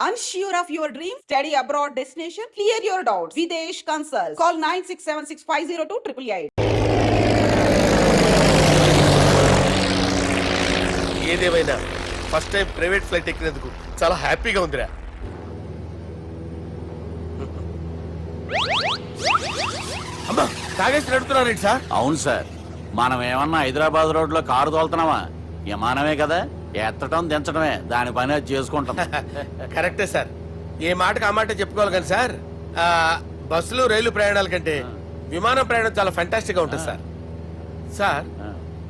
Unsure of your dream? Study abroad destination? Clear your doubts. Videsh Consult. Call 9676502888. ఏదేమైనా first time private flight ఎక్కినందుకు చాలా హ్యాపీగా ఉందిరా. అమ్మా తాగేసి నడుపుతున్నారేంటి సార్? అవును సార్, మనం ఏమన్నా హైదరాబాద్ రోడ్ లో కారు తోలుతున్నామా? విమానమే కదా, ఎత్తడం దించడమే, దాని పని అది చేసుకుంటాం. కరెక్టే సార్, ఏ మాటకు ఆ మాట చెప్పుకోవాలి కానీ సార్, బస్సులు రైలు ప్రయాణాల కంటే విమానం ప్రయాణం చాలా ఫెంటాస్టిక్ గా ఉంటుంది సార్. సార్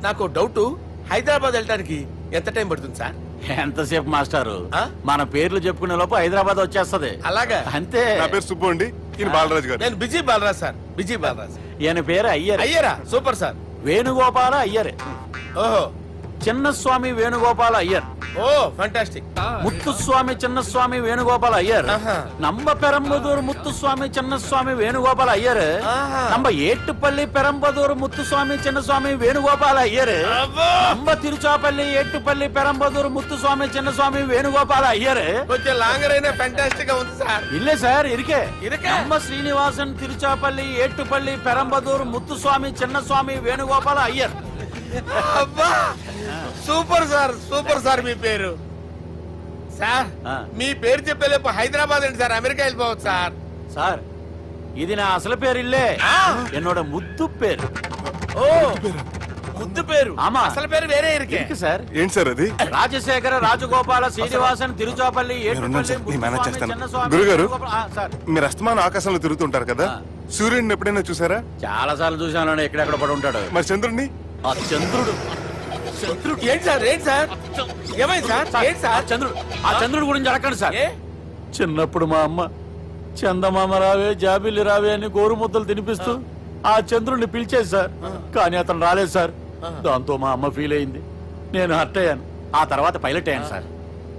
నాకు డౌట్, హైదరాబాద్ వెళ్ళడానికి ఎంత టైం పడుతుంది సార్? ఎంతసేపు మాస్టారు, మన పేర్లు చెప్పుకునే లోపు హైదరాబాద్ వచ్చేస్తది. అలాగా? అంతే. నా పేరు సుబ్బు అండి, ఈయన బాలరాజు గారు. నేను busy Balaraj sir, busy Balaraj. ఈయన పేరు అయ్యర్. అయ్యరా? Super sir. వేణుగోపాల అయ్యర్. ఓహో, చిన్నస్వామి వేణుగోపాల అయ్యర్. Oh fantastic. ముత్తుస్వామి చిన్నస్వామి వేణుగోపాల అయ్యర్. நம்ம பெரம்பதூர் முத்துசுவாமி சின்னசுவாமி வேணுகோபால ஐயர். நம்ம ஏட்டுப்பள்ளி பெரம்பதூர் முத்துசுவாமி சின்னசுவாமி வேணுகோபால ஐயர். நம்ம திருச்சாப்பள்ளி ஏட்டுப்பள்ளி பெரம்பதூர் முத்துசுவாமி சின்னசுவாமி வேணுகோபால ஐயர். కొంచెం లాంగర్ అయినా ఫంటాస్టిక్ గా ఉంది సార్. இல்ல சார், இருக்கே. நம்ம ஸ்ரீனிவாசன் திருச்சாப்பள்ளி ஏட்டுப்பள்ளி பெரம்பதூர் முத்துசுவாమి చిన్నస్వామి వేణుగోపాల అయ్యర్. అబ్బా సూపర్ సార్, సూపర్ సార్. మీ పేరు సార్, మీ పేరు చెప్పేలేపు హైదరాబాద్ ఏంటి సార్, అమెరికా వెళ్ళిపోవచ్చు సార్. సార్ ఇది నా అసలు పేరు ఇల్లే, என்னோட ముద్దు పేరు. ఓ ముద్దు పేరు. ఆమా, అసలు పేరు వేరే ఇరికే సార్. ఏంటి సార్ అది? రాజశేఖర రాజగోపాల శ్రీనివాసన్ తిరుచాపల్లి గురుగారు, మీరు అస్తమానం ఆకాశంలో తిరుగుతుంటారు కదా, సూర్యుడిని ఎప్పుడైనా చూసారా? చాలా సార్లు చూసాను, ఎక్కడెక్కడ పడి ఉంటాడు. మరి చంద్రుడిని? ఆ చంద్రుడు. ఏంటి సార్, ఏంటి సార్, ఏమైంది సార్? ఏంటి సార్? చంద్రుడు గురించి అడగండి సార్. చిన్నప్పుడు మా అమ్మ చందమామ రావే జాబిల్లి రావే అని గోరు ముద్దలు తినిపిస్తూ ఆ చంద్రుడిని పిలిచేది సార్, కానీ అతను రాలేదు సార్. దాంతో మా అమ్మ ఫీల్ అయింది, నేను హర్ట్ అయ్యాను. ఆ తర్వాత పైలట్ అయ్యాను సార్.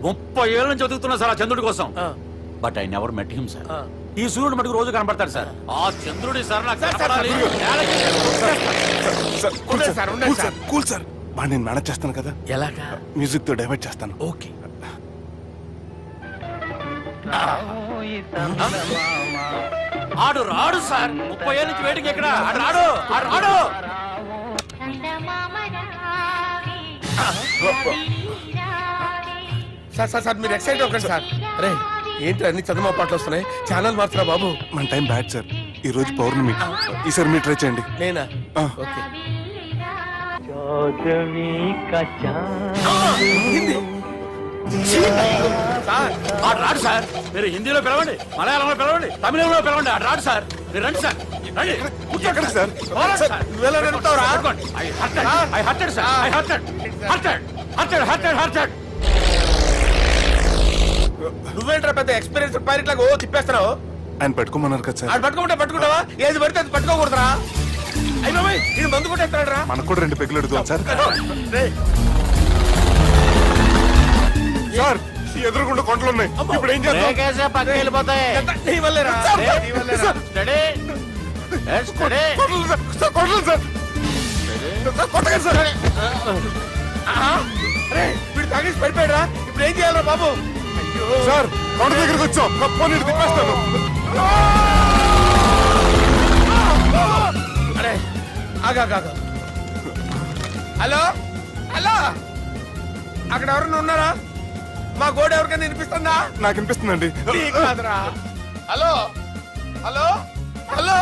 30 ఏళ్ళ నుంచి చదువుతున్నా సార్ ఆ చంద్రుడి కోసం. But I never met him sir. ఈ సూర్యుడు మటుకు రోజు కనబడతాడు సార్. ఆ చంద్రుడి సార్ కూల్ సార్, నేను మేనేజ్ చేస్తాను కదా. ఎలాగా? మ్యూజిక్ తో డైవర్ట్ చేస్తాను. ఓకే. ఆడు రాడు సార్, 30 ఏళ్ళ నుంచి వేటికి ఎక్కడ ఆడు రాడు. సార్ సార్ సార్, మీరు ఎక్సైట్ అవ్వకండి సార్. అరే ఏంటి అన్ని చదువు పాటలు వస్తున్నాయి, ఛానల్ మార్చరా బాబు. మన టైం బ్యాడ్ సార్, ఈ రోజు పౌర్ణమి. ఈసారి మీరు ట్రై చేయండి. నేనా? ఓకే. ఆడు రాడు సార్, మీరు హిందీలో పిలవండి, మలయాళంలో పిలవండి, తమిళంలో పిలవండి, ఆడు రాడు సార్. మీరు రండి సార్, రండి. ఎక్కడ సార్? నువ్వేంట్రా పెద్ద ఎక్స్పీరియన్స్ పైరెట్ లాగా ఓ తిప్పేస్తున్నావు? ఆయన పట్టుకోమన్నారు కదా సార్. ఆయన పట్టుకుంటావా? ఏది పడితే అది పట్టుకోకూడదురా. అయ్యి బాబాయ్, ఇది మందు కొట్టేస్తాడు రా. మనకు కూడా 2 పెగ్గులు అడుగుతాం సార్. సార్ ఎదురుగుండా కొండలు ఉన్నాయి, ఇప్పుడు ఏం చేద్దాం? పక్కకి వెళ్ళిపోతాయి. వీడు తాగేసి పడిపోయాడా? ఇప్పుడు ఏం చేయాలరా బాబు? సార్ కొండ దగ్గరికి వచ్చాం, తిప్పేస్తాను. అరే ఆగా. హలో హలో, అక్కడ ఎవరన్నా ఉన్నారా? మా గోడ ఎవరికైనా వినిపిస్తుందా? నాకు వినిపిస్తుందండి. కాదురా. హలో హలో హలో,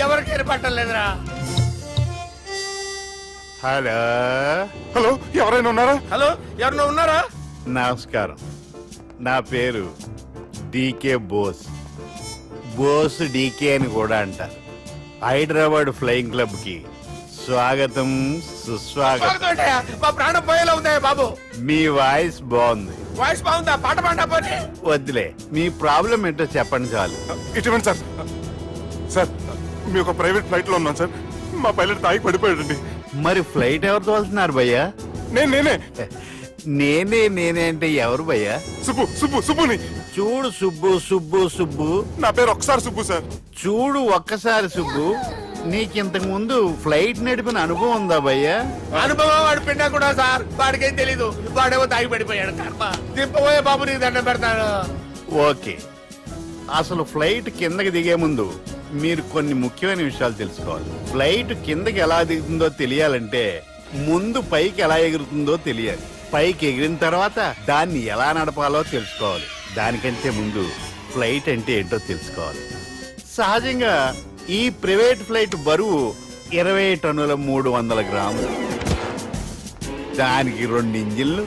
ఎవరికైనా పట్టలేదురా. హలో హలో, ఎవరైనా ఉన్నారా? హలో, ఎవరైనా ఉన్నారా? నమస్కారం, నా పేరు డీకే బోస్. బోస్ డీకే అని కూడా అంటారు. హైదరాబాద్ ఫ్లయింగ్ క్లబ్ కి స్వాగతం, సుస్వాగతం. మా ప్రాణం పోయేలా ఉందా బాబు? మీ వాయిస్ బాగుంది. వాయిస్ బాగుందా? పాట పాడా పోనీ. వద్దులే, మీ ప్రాబ్లం ఏంటో చెప్పండి చాలు. ఇటువంటి సార్, సార్ మీ ఒక ప్రైవేట్ ఫ్లైట్ లో ఉన్నాం సార్, మా పైలట్ తాగి పడిపోయాడండి. మరి ఫ్లైట్ ఎవరు తోలుతున్నారు భయ్యా? నేనే అంటే ఎవరు భయ్యా? సుబ్బుని. చూడు సుబ్బు, నా పేరు ఒకసారి సుబ్బు సార్. చూడు ఒక్కసారి సుబ్బు, నీకింతకు ముందు ఫ్లైట్ నడిపిన అనుభవం ఉందా భయ్యా? అనుభవం వాడు పిన్నా కూడా సార్, వాడికేం తెలీదు. వాడేమో తాగి పడిపోయాడు. దింపబోయే బాబు నీకు దండం పెడతాడు. ఓకే, అసలు ఫ్లైట్ కిందకి దిగే ముందు మీరు కొన్ని ముఖ్యమైన విషయాలు తెలుసుకోవాలి. ఫ్లైట్ కిందకి ఎలా దిగుతుందో తెలియాలంటే ముందు పైకి ఎలా ఎగురుతుందో తెలియాలి. పైకి ఎగిరిన తర్వాత దాన్ని ఎలా నడపాలో తెలుసుకోవాలి. దానికంటే ముందు ఫ్లైట్ అంటే ఏంటో తెలుసుకోవాలి. సహజంగా ఈ ప్రైవేట్ ఫ్లైట్ బరువు 20 టన్నుల 300 గ్రాములు. దానికి 2 ఇంజిన్లు,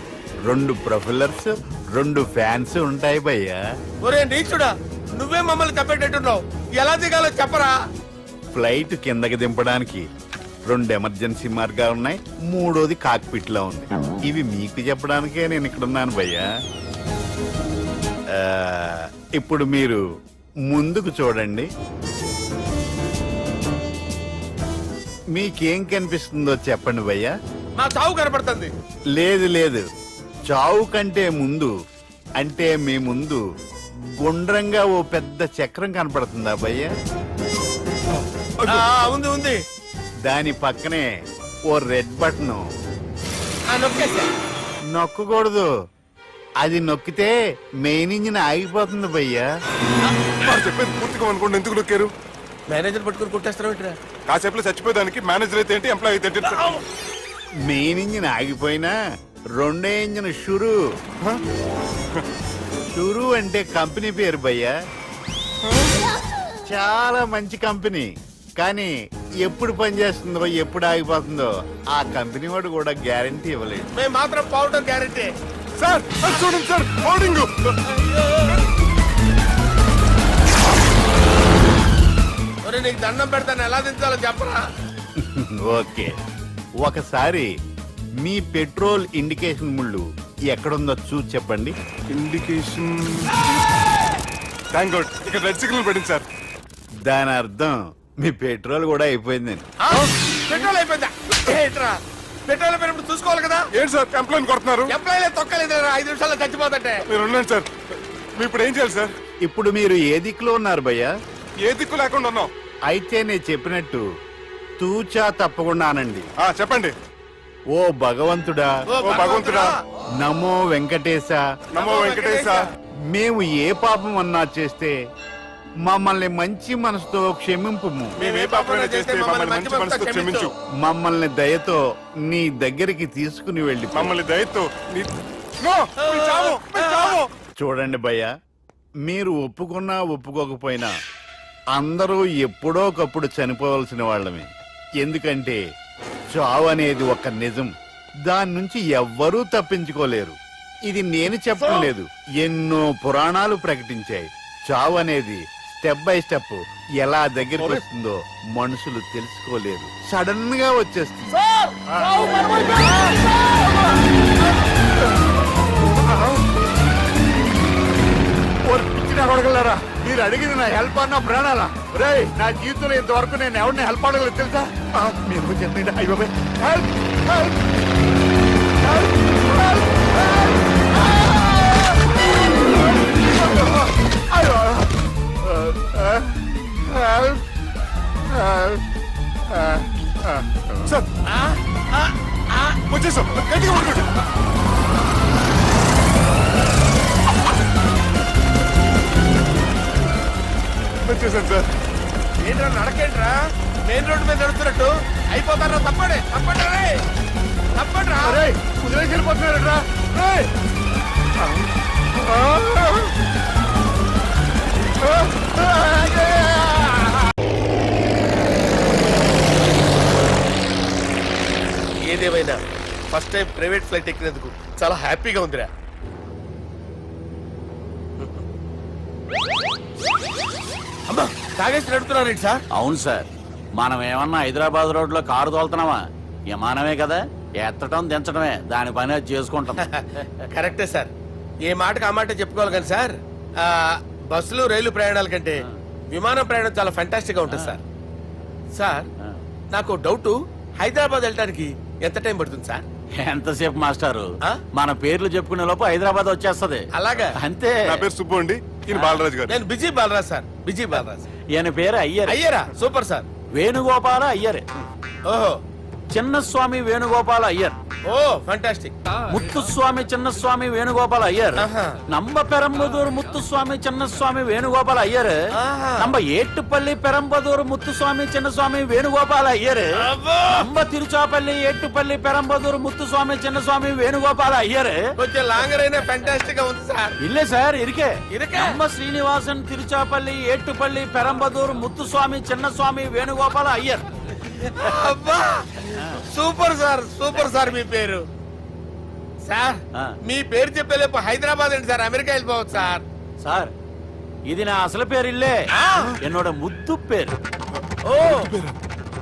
2 ప్రొఫెల్లర్స్, 2 ఫ్యాన్స్ ఉంటాయి భయ్యా. ఒరే నీచుడా, నువ్వే మమ్మల్ని తప్పేటట్టున్నావు. ఎలా దిగాలో చెప్పరా? ఫ్లైట్ కిందకి దింపడానికి 2 ఎమర్జెన్సీ మార్గాలు ఉన్నాయి, 3వది కాక్పిట్ లో ఉంది. ఇవి మీకు చెప్పడానికే నేను ఇక్కడ ఉన్నాను భయ్యా. ఇప్పుడు మీరు ముందుకు చూడండి. మీకేం కనిపిస్తుందో చెప్పండి భయ్యా. మా చావు కనపడుతుంది. లేదు లేదు, చావు కంటే ముందు అంటే మీ ముందు గుండ్రంగా ఓ పెద్ద చక్రం కనపడుతుందా భయ్యా? ఉంది ఉంది. దాని పక్కనే ఓ రెడ్ బటన్. నొక్కేసా. నొక్కకూడదు, అది నొక్కితే మెయిన్ ఇంజిన్ ఆగిపోతుంది భయ్యా. వాడు చెప్పేది పూర్తిగా అనుకోండి, ఎందుకు నొక్కారు? మేనేజర్ పట్టుకుని కొట్టేస్తారా ఏంట్రా? కాసేపులో చచ్చిపోయేదానికి మేనేజర్ అయితే ఏంటి, ఎంప్లాయ్ అయితే ఏంటి? మెయిన్ ఇంజిన్ ఆగిపోయినా రెండో ఇంజిన్ షురు. షురు అంటే కంపెనీ పేరు భయ్యా. చాలా మంచి కంపెనీ, కానీ ఎప్పుడు పనిచేస్తుందో ఎప్పుడు ఆగిపోతుందో ఆ కంపెనీ వాడు కూడా గ్యారంటీ ఇవ్వలేదు. మేము మాత్రం పౌడర్ గ్యారెంటీ. సార్ అది చూడండి సార్, హోర్డింగ్. ఒరే నీకు దండం పెడతాను, ఎలా దించాలో చెప్పరా? ఓకే, ఒకసారి మీ పెట్రోల్ ఇండికేషన్ ముళ్ళు ఎక్కడుందో చూసి చెప్పండి. ఇండికేషన్. థ్యాంక్ గాడ్, ఇక్కడ రెడ్ సిగ్నల్ పడింది సార్. దాని అర్థం మీ పెట్రోల్ కూడా అయిపోయిందని. పెట్రోల్ అయిపోయిందా? ఏంట్రా పెట్రోల్ అయిపోయినప్పుడు చూసుకోవాలి కదా. ఏంటి సార్ ఎంప్లాయ్ కొడుతున్నారు? ఎంప్లాయీలే తొక్కలేదు 5 నిమిషాల్లో చచ్చిపోతుంటే. మీరు ఉండండి సార్, మీరు ఇప్పుడు ఏం చేయాలి సార్? ఇప్పుడు మీరు ఏ దిక్కులో ఉన్నారు భయ్యా? ఏ దిక్కు లేకుండా ఉన్నాం. అయితే నేను చెప్పినట్టు తూచా తప్పకుండా అనండి. చెప్పండి. ఓ భగవంతుడా, ఓ భగవంతుడా, నమో వెంకటేశ, నమో వెంకటేశ. మేము ఏ పాపం అన్నా చేస్తే మమ్మల్ని మంచి మనసుతో క్షమింపుము. మేమే పాపమైనా చేస్తే మమ్మల్ని మంచి మనసుతో క్షమించు. మమ్మల్ని దయతో నీ దగ్గరికి తీసుకుని వెళ్ళి మమ్మల్ని దయతో నో, మీ చావు, మీ చావు. చూడండి భయ్య, మీరు ఒప్పుకున్నా ఒప్పుకోకపోయినా అందరూ ఎప్పుడో ఒకప్పుడు చనిపోవలసిన వాళ్ళమే. ఎందుకంటే చావు అనేది ఒక నిజం, దాని నుంచి ఎవ్వరూ తప్పించుకోలేరు. ఇది నేను చెప్పడం లేదు, ఎన్నో పురాణాలు ప్రకటించాయి. చావు అనేది స్టెప్ బై స్టెప్ ఎలా దగ్గరికి వస్తుందో మనుషులు తెలుసుకోలేరు, సడన్ గా వచ్చేస్తుంది. అడగలరా, మీరు అడిగింది నా హెల్ప్ అన్న ప్రాణాలా? రే, నా జీవితంలో ఇంతవరకు నేను ఎవరిని హెల్ప్ అడగలేదు తెలుసా? మీరు చెప్పండి. అయ్యో హెల్ప్, హెల్ప్, సార్ వచ్చేసాం, గట్టిగా పట్టుకోండి. వచ్చేసాను సార్. ఏంట్రా నడకేంట్రా? మెయిన్ రోడ్డు మీద నడుస్తున్నట్టు అయిపోతారా? తప్పండి తప్పండి రే, తప్పండి రా. కుదిరేసి వెళ్ళిపోతున్నారట్రా. ఏదేమైనా ఫస్ట్ టైం ప్రైవేట్ ఫ్లైట్ ఎక్కినందుకు చాలా హ్యాపీగా ఉందిరా. అమ్మా, తాగేసి నడుపుతున్నారేంటి సార్? అవును సార్, మనం ఏమన్నా హైదరాబాద్ రోడ్ లో కారు తోలుతున్నామా? విమానమే కదా, ఎత్తడం దించడమే దాని పని అది చేసుకుంటాం. కరెక్టే సార్, ఏ మాటకు ఆ మాట చెప్పుకోవాలి కానీ సార్, బస్సులు రైలు ప్రయాణాల కంటే విమానం ప్రయాణం చాలా ఫెంటాస్టిక్ గా ఉంటుంది సార్. సార్ నాకు డౌట్, హైదరాబాద్ వెళ్ళడానికి ఎంత టైం పడుతుంది సార్? ఎంతసేపు మాస్టారు, ఆ? మన పేర్లు చెప్పుకునే లోపు హైదరాబాద్ వచ్చేస్తది. అలాగా? అంతే. నా పేరు సుబ్బు అండి, ఈయన బాలరాజు గారు. నేను busy Balaraj sir, busy Balaraj. ఈయన పేరు అయ్యర్. అయ్యారా? Super sir. వేణుగోపాల అయ్యర్. ఓహో, చిన్నస్వామి వేణుగోపాల అయ్యర్. Oh fantastic. ముత్తుస్వామి చిన్నస్వామి వేణుగోపాల అయ్యర్ ఆహా. నంబ పెరంబదూరు ముత్తుస్వామి చిన్నస్వామి వేణుగోపాల అయ్యర్ ఆహా. నంబ ఏట్టుపల్లి పెరంబదూరు ముత్తుస్వామి చిన్నస్వామి వేణుగోపాల అయ్యర్ అబ్బో! నంబ తిరుచాపల్లి ఏట్టుపల్లి పెరంబదూరు ముత్తుస్వామి చిన్నస్వామి వేణుగోపాల అయ్యర్ కొంచెం లాంగర్ అయినా ఫంటాస్టిక్ గా ఉంది సార్. ఇల్లే సార్ ఇరికే ఇరికే? నంబ శ్రీనివాసన్ తిరుచాపల్లి ఏట్టుపల్లి పెరంబదూరు ముత్తుస్వామి చిన్నస్వామి వేణుగోపాల అయ్యర్ అబ్బా సూపర్ సార్, సూపర్ సార్. మీ పేరు సార్, ఆ. మీ పేరు చెప్పేలేపు హైదరాబాద్ అండి సార్, అమెరికా వెళ్ళిపోవచ్చు సార్. సార్ ఇది నా అసలు పేరు ఇల్లే என்னோட ముద్దు పేరు ఓ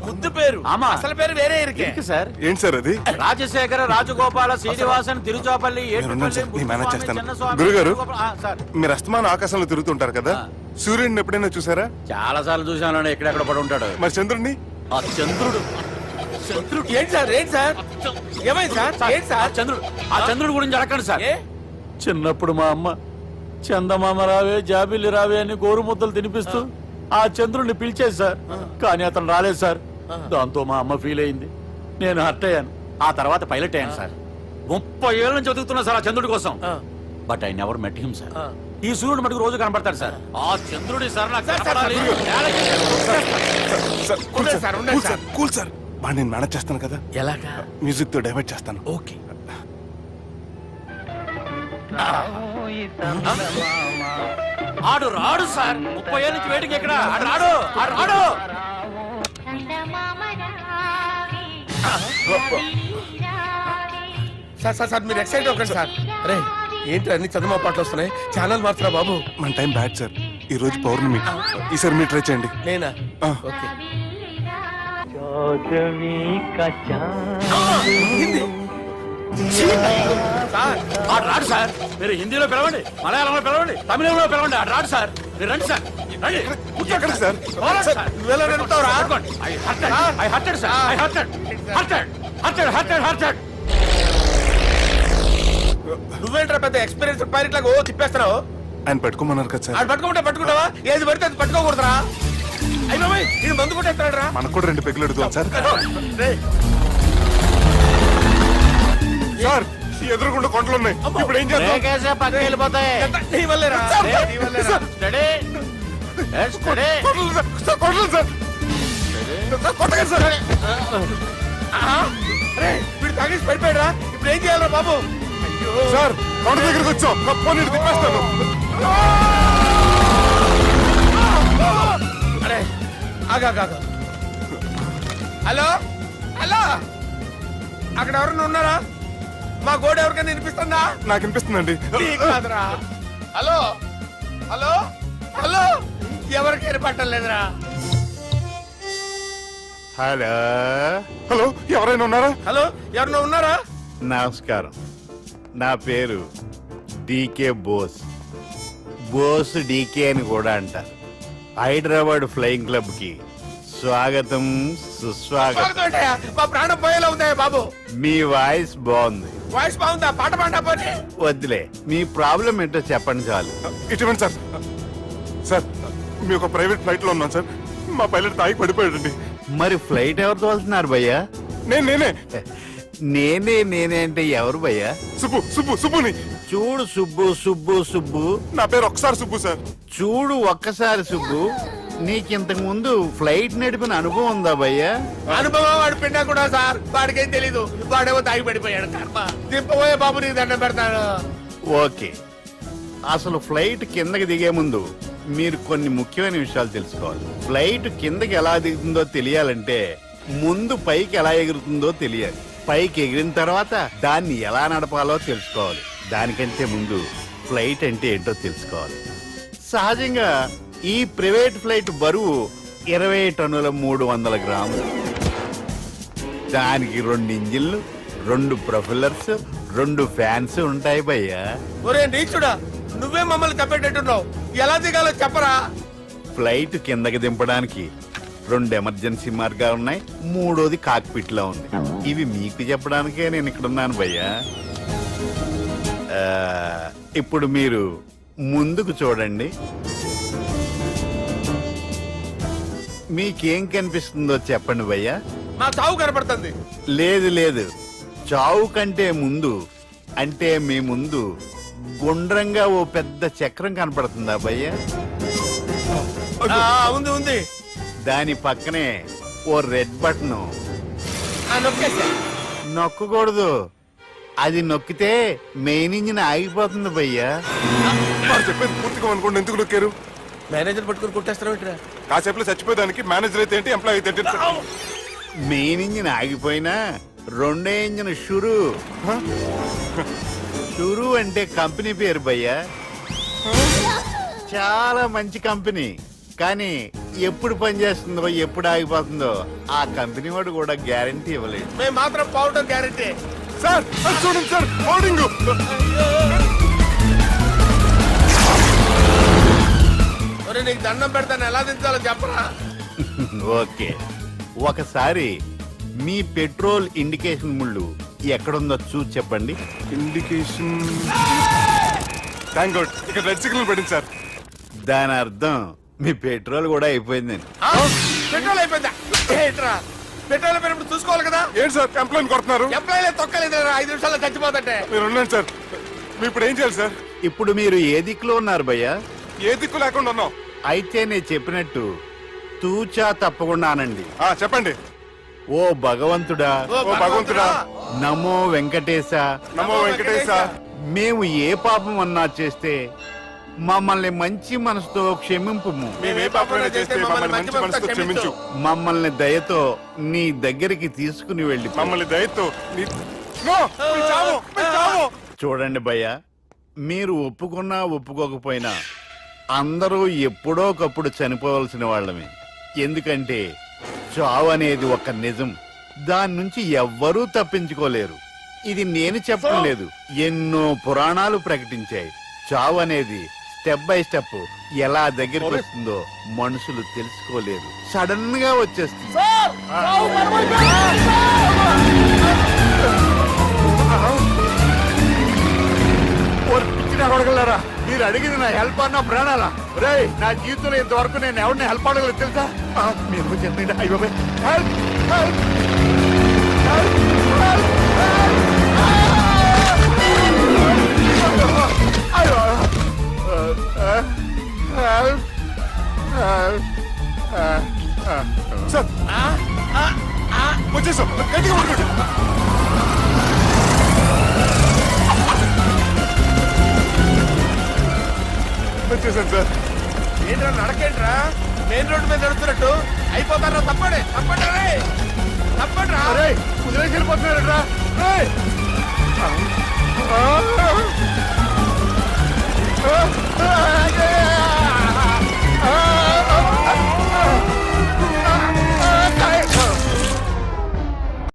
ముద్దు పేరు. ఆమా. అసలు పేరు వేరే ఇరికే. ఇరికి సార్ ఏంటి సార్ అది? రాజశేఖర రాజగోపాల శ్రీనివాసన్ తిరుచాపల్లి నేనున్నాను సార్, నేను మేనేజ్ ఏట్టుపల్లి చేస్తాను. చిన్నస్వామి గురుగారు. వేణుగోపాల- సార్ మీరు అస్తమానం ఆకాశంలో తిరుగుతుంటారు కదా, ఆ. సూర్యుడిని ఎప్పుడైనా చూసారా? చాలా సార్లు చూశాను ఎక్కడెక్కడ పడి ఉంటాడు మరి చంద్రుడిని? ఆ చంద్రుడు ఏంటి సార్, ఏంటి సార్, ఏమైంది సార్, ఏంటి సార్? ఆ చంద్రుడు గురించి అడగండి సార్ ఏ? చిన్నప్పుడు మా అమ్మ చందమామ రావే జాబిల్లి రావే అని గోరు ముద్దలు తినిపిస్తూ ఆ చంద్రుడిని పిలిచేది సార్, కానీ అతను రాలేదు సార్. దాంతో మా అమ్మ ఫీల్ అయింది, నేను హర్ట్ అయ్యాను. ఆ తర్వాత పైలట్ అయ్యాను సార్. 30 ఏళ్ళ నుంచి చదువుతున్నా సార్ ఆ చంద్రుడి కోసం. But I never met him sir. ఈ సూర్యుడు మటుకు రోజు కనబడతాడు సార్. ఆ చంద్రుడి సార్ నాకు కనపడాలి. సార్, కూల్ ఉండండి సార్, సార్, ఉండండి కూల్ సార్, కూల్ సార్. బాగా నేను మేనేజ్ చేస్తాను కదా, ఎలాగా? మ్యూజిక్ తో డైవర్ట్ చేస్తాను. ఓకే. ఆడు రాడు సార్. 30 ఏళ్ళ నుంచి వేటికి ఎక్కడ ఆడు రాడు, ఆడు రాడు. సార్ సార్ సార్ మీరు ఎక్సైట్ అవ్వకండి సార్. అరే ఏంటి అన్ని చదువు పాటలు వస్తున్నాయి, ఛానల్ మార్చరా బాబు. మన టైం బ్యాడ్ సార్, ఈ రోజు పౌర్ణమి. ఈసారి మీరు ట్రై చేయండి. నేనా? ఆ. ఓకే. సార్ ఆడు రాడు సార్. మీరు హిందీలో పిలవండి, మలయాళంలో పిలవండి, తమిళంలో పిలవండి, ఆడు రాడు సార్. మీరు రండి సార్, రండి. ఎక్కడ సార్? పోరాడు సార్. నువ్వెలా నడుపుతావురా? పట్టుకోండి. I hurted, sir. I hurted. నువ్వేంట్రా పెద్ద ఎక్స్పీరియన్స్ పైరెట్ లాగా ఓ తిప్పేస్తున్నావు. ఆయన పెట్టుకోమన్నారు కదా సార్. ఆడు పట్టుకుంటే పట్టుకుంటావా? ఏది పడితే అది పట్టుకోకూడదురా. అయ్యి బాబాయ్ ఇది మందు కొట్టేస్తాడు రా. మనకు కూడా 2 పెగ్గులు అడుగుతాం సార్. సార్, ఈ ఎదురుగుండా కొండలు ఉన్నాయి, ఇప్పుడు ఏం చేద్దాం? బ్రేకేసే పక్కకి వెళ్ళిపోతాయి. నీ వల్లేరా? నీ వల్లేరా? Steady. Yes, steady. Kondalu sir, sir, Kondalu sir. Sir, కొట్టకండి సార్. ఆహా. అరే వీడు తాగేసి పడిపోయాడు రా. ఇప్పుడు ఏం చేయాలరా బాబు? అయ్యో సార్, కొండ దగ్గరికి వచ్చాం, పోనీ తిప్పేస్తాను. అరే ఆగా. హలో హలో, అక్కడ ఎవరన్నా ఉన్నారా? మా గోడ ఎవరికైనా వినిపిస్తుందా? నాకు అనిపిస్తుందండి. నీకు కాదురా. హలో హలో హలో, ఎవరికి ఏర్పట్టలేదురా. హలో, హలో, ఎవరైనా ఉన్నారా? హలో ఎవరన్నా ఉన్నారా? నమస్కారం. నా పేరు డీకే బోస్. బోస్ డీకే అని కూడా అంటారు. హైదరాబాద్ ఫ్లయింగ్ క్లబ్ కి స్వాగతం, సుస్వాగతం. స్వాగతం ఏంటయ్యా? మా ప్రాణం పోయేలా ఉందా బాబు? మీ వాయిస్ బాగుంది. వాయిస్ బాగుందా? పాట పాడా పోనీ. వద్దులే, మీ ప్రాబ్లం ఏంటో చెప్పండి చాలు. ఇటువంటి సార్, సార్ మీ ఒక ప్రైవేట్ ఫ్లైట్ లో ఉన్నాం సార్, మా పైలట్ తాగి పడిపోయాడండి. మరి ఫ్లైట్ ఎవరు తోలుతున్నారు భయ్యా? నేనే నేనే అంటే ఎవరు భయ్యా? సుబ్బుని. చూడు సుబ్బు, నా పేరు ఒకసారి సుబ్బు సార్. చూడు ఒక్కసారి సుబ్బు, నీకింతకు ముందు ఫ్లైట్ నడిపిన అనుభవం ఉందా భయ్యా? అనుభవం వాడు పిండా కూడా సార్, వాడికేం తెలీదు. వాడేమో తాగి పడిపోయాడు. కర్మ. దింపబోయే బాబు నీకు దండం పెడతాను. ఓకే, అసలు ఫ్లైట్ కిందకి దిగే ముందు మీరు కొన్ని ముఖ్యమైన విషయాలు తెలుసుకోవాలి. ఫ్లైట్ కిందకి ఎలా దిగుతుందో తెలియాలంటే ముందు పైకి ఎలా ఎగురుతుందో తెలియాలి. పైకి ఎగిరిన తర్వాత దాన్ని ఎలా నడపాలో తెలుసుకోవాలి. దానికంటే ముందు ఫ్లైట్ అంటే ఏంటో తెలుసుకోవాలి. సహజంగా ఈ ప్రైవేట్ ఫ్లైట్ బరువు 20 టన్నుల 300 గ్రాములు. దానికి 2 ఇంజిన్లు, 2 ప్రొఫెల్లర్స్, 2 ఫ్యాన్స్ ఉంటాయి భయ్యా. ఒరే నీచుడా, నువ్వే మమ్మల్ని తప్పేటట్టున్నావు. ఎలా దిగాలో చెప్పరా? ఫ్లైట్ కిందకి దింపడానికి 2 ఎమర్జెన్సీ మార్గాలు ఉన్నాయి, 3వది కాక్పిట్ లో ఉంది. ఇవి మీకు చెప్పడానికే నేను ఇక్కడ ఉన్నాను భయ్యా. ఇప్పుడు మీరు ముందుకు చూడండి. మీకేం కనిపిస్తుందో చెప్పండి భయ్యా. నా చావు కనపడుతుంది. లేదు, చావు కంటే ముందు అంటే మీ ముందు గుండ్రంగా ఓ పెద్ద చక్రం కనపడుతుందా భయ్య? ఉంది ఉంది. దాని పక్కనే ఓ రెడ్ బటన్ నొక్కేసా. నొక్కకూడదు. అది నొక్కితే మెయిన్ ఇంజిన్ ఆగిపోతుంది భయ్యా. వారు చెప్పేది పూర్తిగా అనుకోండి, ఎందుకు నొక్కారు? మేనేజర్ పట్టుకుని కుట్టేస్తారా ఏంట్రా? కాసేపులో చచ్చిపోయేదానికి మేనేజర్ అయితే ఏంటి, ఎంప్లాయ్ అయితే ఏంటి? మెయిన్ ఇంజిన్ ఆగిపోయినా రెండో ఇంజిన్ షురు. షురు అంటే కంపెనీ పేరు భయ్యా. చాలా మంచి కంపెనీ. కానీ ఎప్పుడు పనిచేస్తుందో ఎప్పుడు ఆగిపోతుందో ఆ కంపెనీ వాడు కూడా గ్యారంటీ ఇవ్వలేదు. మేము మాత్రం పౌడర్ గ్యారెంటీ. సార్ అది చూడండి సార్, హోర్డింగ్. ఒరే నీకు దండం పెడతాను, ఎలా దించాలో చెప్పరా? ఓకే, ఒకసారి మీ పెట్రోల్ ఇండికేషన్ ముళ్ళు ఎక్కడుందో చూసి చెప్పండి. ఇండికేషన్. థ్యాంక్ గాడ్, ఇక్కడ రెడ్ సిగ్నల్ పడింది సార్. దాని అర్థం మీ పెట్రోల్ కూడా అయిపోయిందని. ఆ? పెట్రోల్ అయిపోయిందా? ఏంట్రా పెట్రోల్ అయిపోయినప్పుడు చూసుకోవాలి కదా. ఏంటి సార్ కంప్లైంట్ కొడుతున్నారు? ఎంప్లాయీలే తొక్కలేదు 5 నిమిషాల్లో చచ్చిపోతుంటే. మీరు ఉండండి సార్, మీరు ఇప్పుడు ఏం చేయాలి సార్? ఇప్పుడు మీరు ఏ దిక్కులో ఉన్నారు భయ్యా? ఏ దిక్కు లేకుండా ఉన్నాం. అయితే నేను చెప్పినట్టు తూచా తప్పకుండా అనండి. చెప్పండి. ఓ భగవంతుడా, ఓ భగవంతుడా, నమో వెంకటేశ, నమో వెంకటేశ. మేము ఏ పాపం అన్నా చేస్తే మమ్మల్ని మంచి మనసుతో క్షమింపుము. మేము ఏ పాపమైనా చేస్తే మమ్మల్ని మంచి మనసుతో క్షమించు. మమ్మల్ని దయతో నీ దగ్గరికి తీసుకుని వెళ్ళి మమ్మల్ని దయతో నో, మీ చావు, మీ చావు. చూడండి భయ్య, మీరు ఒప్పుకున్నా ఒప్పుకోకపోయినా అందరూ ఎప్పుడో ఒకప్పుడు చనిపోవలసిన వాళ్ళమే. ఎందుకంటే చావు అనేది ఒక నిజం, దాని నుంచి ఎవ్వరూ తప్పించుకోలేరు. ఇది నేను చెప్పడం లేదు, ఎన్నో పురాణాలు ప్రకటించాయి. చావు అనేది స్టెప్ బై స్టెప్ ఎలా దగ్గరికి వస్తుందో మనుషులు తెలుసుకోలేరు, సడన్ గా వచ్చేస్తుంది. అడగలరా, మీరు అడిగింది నా హెల్ప్ అన్న ప్రాణాలా? రే, నా జీవితంలో ఇంతవరకు నేను ఎవరిని హెల్ప్ అడగలేదు తెలుసా? మీరు చెప్పండి. అయ్యో హెల్ప్, హెల్ప్, సార్ వచ్చేసాం, గట్టిగా పట్టుకోండి. వచ్చేసాను సార్. ఏంట్రా నడకేంట్రా? మెయిన్ రోడ్డు మీద నడుస్తున్నట్టు అయిపోతారా? తప్పండి తప్పండి రే, తప్పండి రా. కుదిరేసి వెళ్ళిపోతున్నారా?